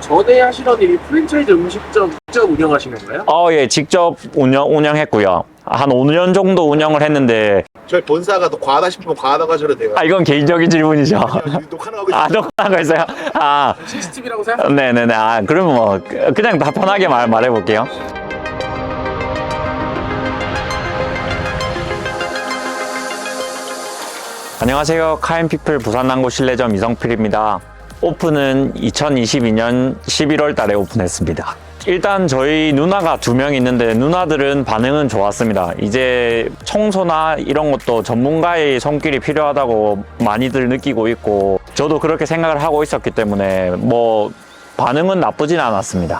전에 하시던 일이 프랜차이즈 음식점 직접 운영하신 건가요? 예, 직접 운영했고요. 한 5년 정도 운영을 했는데, 저희 본사가 더 과하다 싶으면 과하다고 하셔도 돼요. 이건 개인적인 질문이죠. 녹화나가고 있어요. 녹화한 거 있어요? CCTV라고 생각? 네네네. 그러면 뭐, 그냥 다 편하게 말해볼게요. 안녕하세요. 카인피플 부산남구 실내점 이성필입니다. 오픈은 2022년 11월 달에 오픈했습니다. 일단 저희 누나가 2명 있는데 누나들은 반응은 좋았습니다. 이제 청소나 이런 것도 전문가의 손길이 필요하다고 많이들 느끼고 있고, 저도 그렇게 생각을 하고 있었기 때문에 뭐 반응은 나쁘진 않았습니다.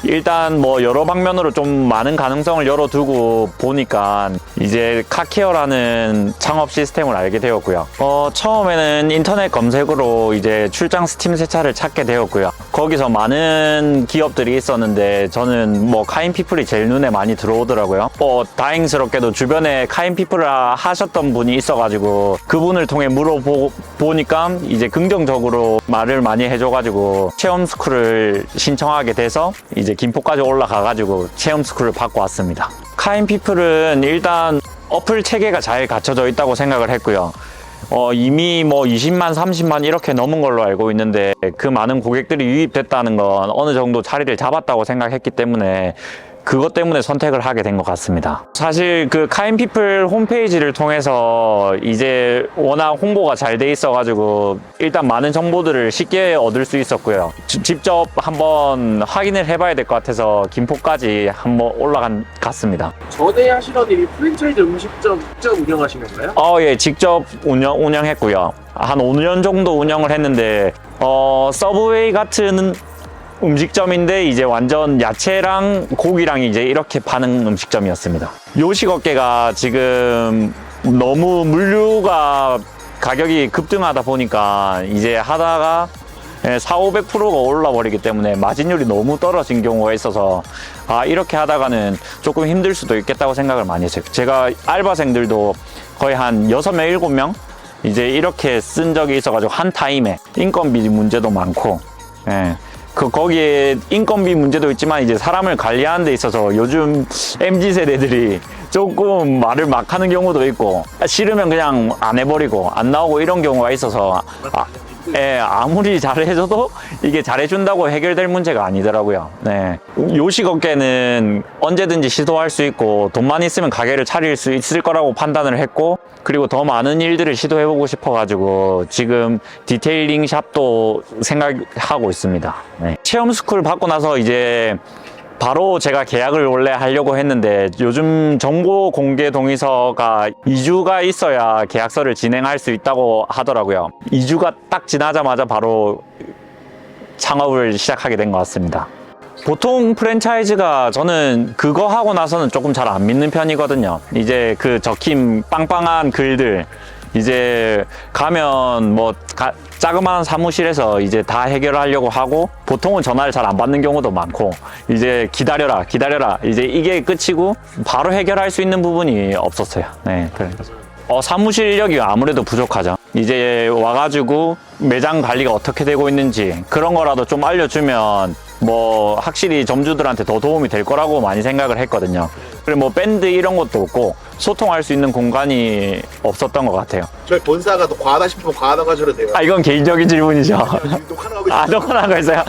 일단 뭐 여러 방면으로 좀 많은 가능성을 열어두고 보니까 이제 카케어라는 창업 시스템을 알게 되었고요. 처음에는 인터넷 검색으로 이제 출장 스팀 세차를 찾게 되었고요. 거기서 많은 기업들이 있었는데 저는 뭐 카인피플이 제일 눈에 많이 들어오더라고요. 다행스럽게도 주변에 카인피플을 하셨던 분이 있어가지고 그분을 통해 물어보니까 이제 긍정적으로 말을 많이 해줘가지고 체험 스쿨을 신청하게 돼서 이제 김포까지 올라가가지고 체험 스쿨을 받고 왔습니다. 카인피플은 일단 어플 체계가 잘 갖춰져 있다고 생각을 했고요. 이미 뭐 20만, 30만 이렇게 넘은 걸로 알고 있는데 그 많은 고객들이 유입됐다는 건 어느 정도 자리를 잡았다고 생각했기 때문에 그것 때문에 선택을 하게 된 것 같습니다. 사실 그 카인피플 홈페이지를 통해서 이제 워낙 홍보가 잘 돼 있어가지고 일단 많은 정보들을 쉽게 얻을 수 있었고요. 직접 한번 확인을 해봐야 될 것 같아서 김포까지 한번 올라갔습니다. 전에 하시던 일이 프랜차이즈 음식점 직접 운영하신 건가요? 예, 직접 운영했고요. 한 5년 정도 운영을 했는데 서브웨이 같은 음식점인데 이제 완전 야채랑 고기랑 이제 이렇게 파는 음식점이었습니다. 요식업계가 지금 너무 물류가 가격이 급등하다 보니까 이제 하다가 400~500%가 올라버리기 때문에 마진율이 너무 떨어진 경우가 있어서 이렇게 하다가는 조금 힘들 수도 있겠다고 생각을 많이 했어요. 제가 알바생들도 거의 한 6명, 7명 이제 이렇게 쓴 적이 있어가지고 한 타임에 인건비 문제도 많고, 거기에 인건비 문제도 있지만 이제 사람을 관리하는 데 있어서 요즘 MZ세대들이 조금 말을 막 하는 경우도 있고 싫으면 그냥 안 해버리고 안 나오고 이런 경우가 있어서 아무리 잘해줘도 이게 잘해준다고 해결될 문제가 아니더라고요. 요식업계는 언제든지 시도할 수 있고 돈만 있으면 가게를 차릴 수 있을 거라고 판단을 했고, 그리고 더 많은 일들을 시도해보고 싶어가지고 지금 디테일링 샵도 생각하고 있습니다. 체험 스쿨 받고 나서 이제 바로 제가 계약을 원래 하려고 했는데 요즘 정보 공개 동의서가 2주가 있어야 계약서를 진행할 수 있다고 하더라고요. 2주가 딱 지나자마자 바로 창업을 시작하게 된 것 같습니다. 보통 프랜차이즈가 저는 그거 하고 나서는 조금 잘 안 믿는 편이거든요. 이제 그 적힌 빵빵한 글들 이제 가면 뭐 자그마한 사무실에서 이제 다 해결하려고 하고 보통은 전화를 잘 안 받는 경우도 많고 이제 기다려라 이제 이게 끝이고 바로 해결할 수 있는 부분이 없었어요. 사무실 인력이 아무래도 부족하죠. 이제 와가지고 매장 관리가 어떻게 되고 있는지 그런 거라도 좀 알려주면 뭐 확실히 점주들한테 더 도움이 될 거라고 많이 생각을 했거든요. 그리고 뭐 밴드 이런 것도 없고 소통할 수 있는 공간이 없었던 것 같아요. 저희 본사가 더 과하다 싶으면 과하다고 하셔도 돼요. 이건 개인적인 질문이죠. 녹화나가고 있어요. 녹화한 거 있어요?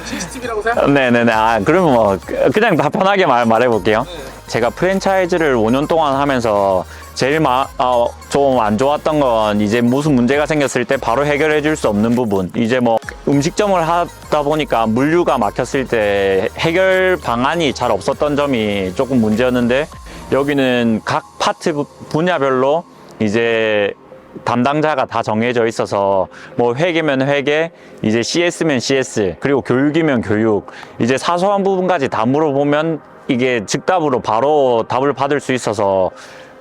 CCTV라고 생각? 네네네. 그러면 뭐 그냥 다 편하게 말해볼게요. 제가 프랜차이즈를 5년 동안 하면서 제일 좀 안 좋았던 건 이제 무슨 문제가 생겼을 때 바로 해결해 줄 수 없는 부분. 이제 뭐 음식점을 하다 보니까 물류가 막혔을 때 해결 방안이 잘 없었던 점이 조금 문제였는데, 여기는 각 파트 분야별로 이제 담당자가 다 정해져 있어서 뭐 회계면 회계, 이제 CS면 CS, 그리고 교육이면 교육, 이제 사소한 부분까지 다 물어보면 이게 즉답으로 바로 답을 받을 수 있어서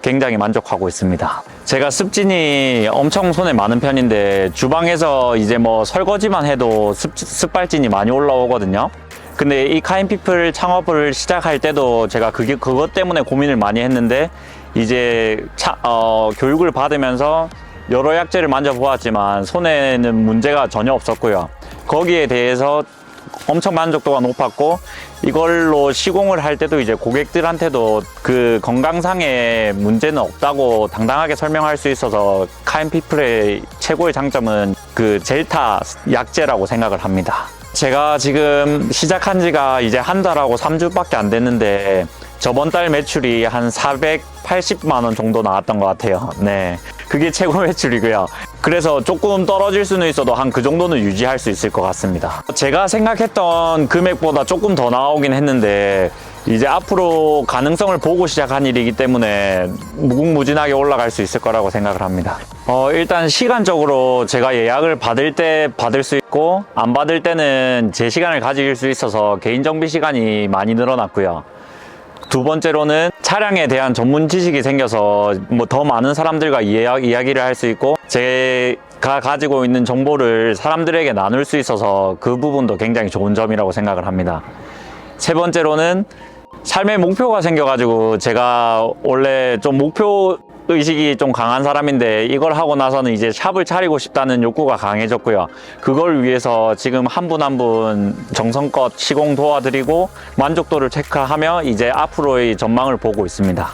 굉장히 만족하고 있습니다. 제가 습진이 엄청 손에 많은 편인데 주방에서 이제 뭐 설거지만 해도 습발진이 많이 올라오거든요. 근데 이 카인피플 창업을 시작할 때도 제가 그것 때문에 고민을 많이 했는데, 이제 교육을 받으면서 여러 약재를 만져보았지만 손에는 문제가 전혀 없었고요. 거기에 대해서 엄청 만족도가 높았고, 이걸로 시공을 할 때도 이제 고객들한테도 그 건강상의 문제는 없다고 당당하게 설명할 수 있어서 카인피플의 최고의 장점은 그 젤타 약재라고 생각을 합니다. 제가 지금 시작한 지가 이제 한 달하고 3주밖에 안 됐는데 저번 달 매출이 한 480만 원 정도 나왔던 것 같아요. 네, 그게 최고 매출이고요. 그래서 조금 떨어질 수는 있어도 한 그 정도는 유지할 수 있을 것 같습니다. 제가 생각했던 금액보다 조금 더 나오긴 했는데 이제 앞으로 가능성을 보고 시작한 일이기 때문에 무궁무진하게 올라갈 수 있을 거라고 생각을 합니다. 일단 시간적으로 제가 예약을 받을 때 받을 수 있고 안 받을 때는 제 시간을 가질 수 있어서 개인 정비 시간이 많이 늘어났고요. 두 번째로는 차량에 대한 전문 지식이 생겨서 뭐 더 많은 사람들과 이야기를 할 수 있고 제가 가지고 있는 정보를 사람들에게 나눌 수 있어서 그 부분도 굉장히 좋은 점이라고 생각을 합니다. 세 번째로는 삶의 목표가 생겨가지고 제가 원래 좀 목표 의식이 좀 강한 사람인데 이걸 하고 나서는 이제 샵을 차리고 싶다는 욕구가 강해졌고요. 그걸 위해서 지금 한 분 한 분 정성껏 시공 도와드리고 만족도를 체크하며 이제 앞으로의 전망을 보고 있습니다.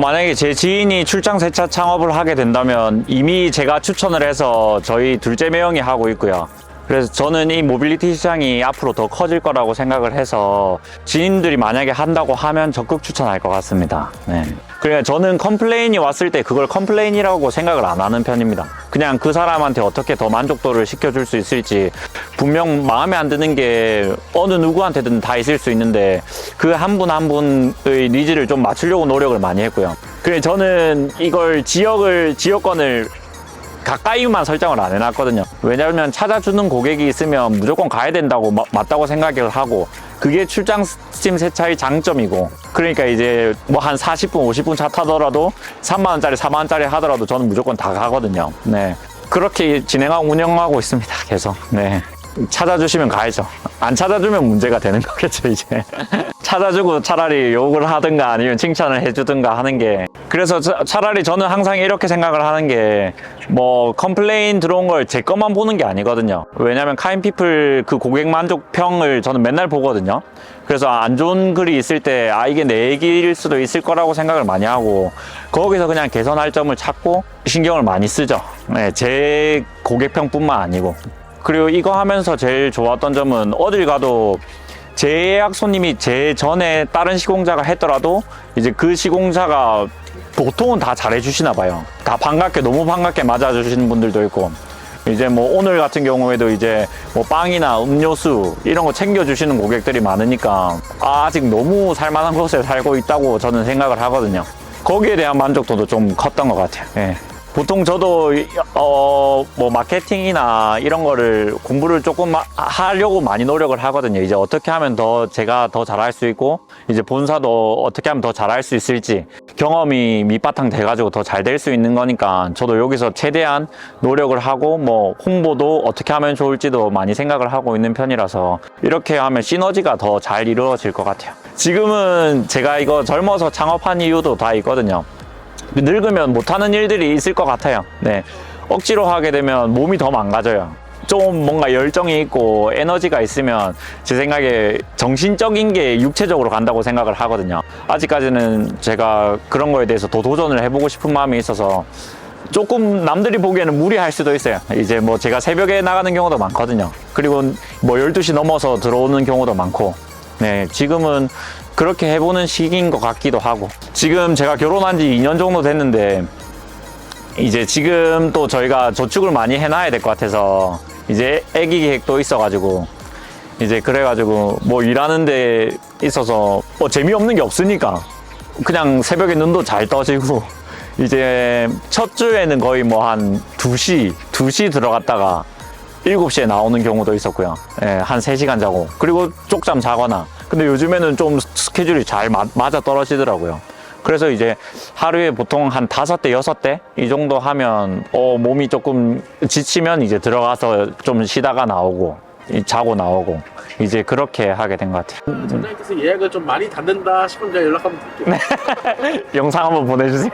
만약에 제 지인이 출장 세차 창업을 하게 된다면 이미 제가 추천을 해서 저희 둘째 매형이 하고 있고요. 그래서 저는 이 모빌리티 시장이 앞으로 더 커질 거라고 생각을 해서 지인들이 만약에 한다고 하면 적극 추천할 것 같습니다. 네. 그러니까 저는 컴플레인이 왔을 때 그걸 컴플레인이라고 생각을 안 하는 편입니다. 그냥 그 사람한테 어떻게 더 만족도를 시켜줄 수 있을지 분명 마음에 안 드는 게 어느 누구한테든 다 있을 수 있는데 그 한 분 한 분의 니즈를 좀 맞추려고 노력을 많이 했고요. 그래 저는 이걸 지역권을 가까이만 설정을 안 해놨거든요. 왜냐하면 찾아주는 고객이 있으면 무조건 가야 된다고 맞다고 생각을 하고 그게 출장 스팀 세차의 장점이고 그러니까 이제 뭐 한 40분 50분 차 타더라도 3만원짜리 4만원짜리 하더라도 저는 무조건 다 가거든요. 네, 그렇게 진행하고 운영하고 있습니다. 계속. 네, 찾아주시면 가야죠. 안 찾아주면 문제가 되는 거겠죠 이제. 찾아주고 차라리 욕을 하든가 아니면 칭찬을 해주든가 하는 게, 그래서 차라리 저는 항상 이렇게 생각을 하는 게 뭐 컴플레인 들어온 걸 제 것만 보는 게 아니거든요. 왜냐면 카인피플 그 고객 만족평을 저는 맨날 보거든요. 그래서 안 좋은 글이 있을 때 이게 내 얘기일 수도 있을 거라고 생각을 많이 하고 거기서 그냥 개선할 점을 찾고 신경을 많이 쓰죠. 네, 제 고객평뿐만 아니고. 그리고 이거 하면서 제일 좋았던 점은 어딜 가도 제 예약 손님이 제 전에 다른 시공자가 했더라도 이제 그 시공자가 보통은 다 잘해주시나 봐요. 다 반갑게, 너무 반갑게 맞아주시는 분들도 있고, 이제 뭐 오늘 같은 경우에도 이제 뭐 빵이나 음료수 이런 거 챙겨주시는 고객들이 많으니까 아직 너무 살만한 곳에 살고 있다고 저는 생각을 하거든요. 거기에 대한 만족도도 좀 컸던 것 같아요. 예. 보통 저도 뭐 마케팅이나 이런 거를 공부를 조금 하려고 많이 노력을 하거든요. 이제 어떻게 하면 제가 더 잘할 수 있고 이제 본사도 어떻게 하면 더 잘할 수 있을지 경험이 밑바탕 돼가지고 더 잘 될 수 있는 거니까 저도 여기서 최대한 노력을 하고 뭐 홍보도 어떻게 하면 좋을지도 많이 생각을 하고 있는 편이라서 이렇게 하면 시너지가 더 잘 이루어질 것 같아요. 지금은 제가 이거 젊어서 창업한 이유도 다 있거든요. 늙으면 못하는 일들이 있을 것 같아요. 네, 억지로 하게 되면 몸이 더 망가져요. 좀 뭔가 열정이 있고 에너지가 있으면 제 생각에 정신적인 게 육체적으로 간다고 생각을 하거든요. 아직까지는 제가 그런 거에 대해서 더 도전을 해보고 싶은 마음이 있어서 조금 남들이 보기에는 무리할 수도 있어요. 이제 뭐 제가 새벽에 나가는 경우도 많거든요. 그리고 뭐 12시 넘어서 들어오는 경우도 많고, 네, 지금은 그렇게 해보는 시기인 것 같기도 하고, 지금 제가 결혼한 지 2년 정도 됐는데 이제 지금 또 저희가 저축을 많이 해놔야 될 것 같아서 이제 애기 계획도 있어가지고 이제 그래가지고 뭐 일하는 데 있어서 뭐 재미없는 게 없으니까 그냥 새벽에 눈도 잘 떠지고 이제 첫 주에는 거의 뭐 한 2시 들어갔다가 7시에 나오는 경우도 있었고요. 예, 한 3시간 자고 그리고 쪽잠 자거나. 근데 요즘에는 좀 스케줄이 잘 맞아 떨어지더라고요. 그래서 이제 하루에 보통 한 5대, 6대 이 정도 하면 몸이 조금 지치면 이제 들어가서 좀 쉬다가 나오고 자고 나오고 이제 그렇게 하게 된 것 같아요. 점장님께서 예약을 좀 많이 닫는다 싶으면 제가 연락 한번 드릴게요. 영상 한번 보내주세요.